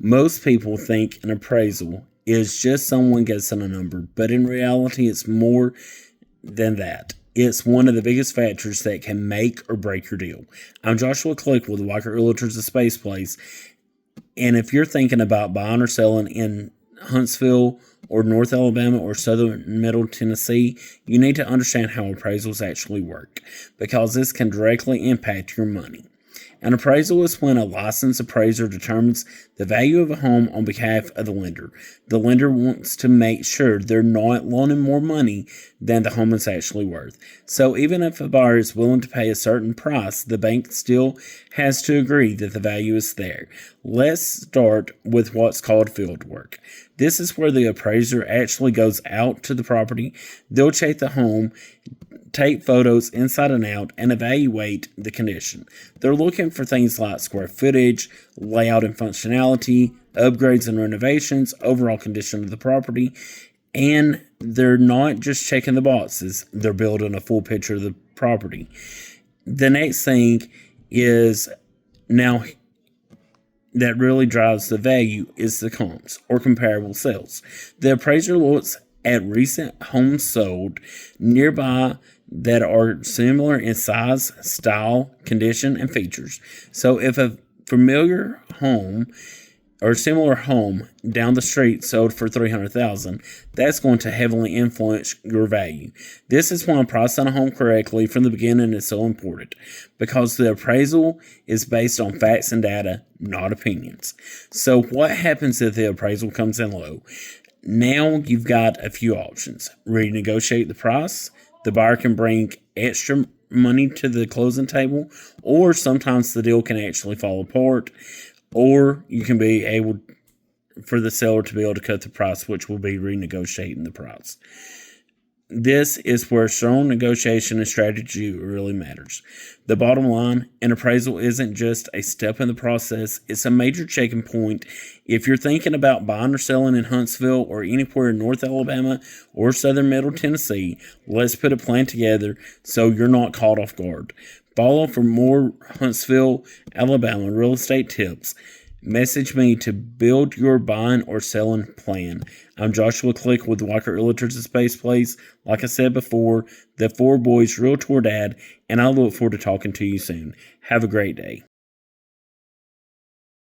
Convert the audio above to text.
Most people think an appraisal is just someone guessing a number, but in reality, it's more than that. It's one of the biggest factors that can make or break your deal. I'm Joshua Click with Walker Realtors of Space Place, and if you're thinking about buying or selling in Huntsville or North Alabama or Southern Middle Tennessee, you need to understand how appraisals actually work, because this can directly impact your money. An appraisal is when a licensed appraiser determines the value of a home on behalf of the lender. The lender wants to make sure they're not loaning more money than the home is actually worth. So even if a buyer is willing to pay a certain price, the bank still has to agree that the value is there. Let's start with what's called field work. This is where the appraiser actually goes out to the property. They'll check the home, take photos inside and out, and evaluate the condition. They're looking for things like square footage, layout and functionality, upgrades and renovations, overall condition of the property, and they're not just checking the boxes, they're building a full picture of the property. The next thing is, now that really drives the value, is the comps or comparable sales. The appraiser looks at recent homes sold nearby that are similar in size, style, condition, and features. So if a familiar home or similar home down the street sold for $300,000, that's going to heavily influence your value. This is why pricing a home correctly from the beginning is so important, because the appraisal is based on facts and data, not opinions. So what happens if the appraisal comes in low? Now you've got a few options. Renegotiate the price. The buyer can bring extra money to the closing table, or sometimes the deal can actually fall apart, or you can be able for the seller to be able to cut the price, which will be renegotiating the price. This is where strong negotiation and strategy really matters. The bottom line, an appraisal isn't just a step in the process, it's a major checking point. If you're thinking about buying or selling in Huntsville or anywhere in North Alabama or Southern Middle Tennessee, let's put a plan together so you're not caught off guard. Follow for more Huntsville, Alabama real estate tips. Message me to build your buying or selling plan. I'm Joshua Click with Walker Realtors of Space Place. Like I said before, the 4 boys realtor dad, and I look forward to talking to you soon. Have a great day.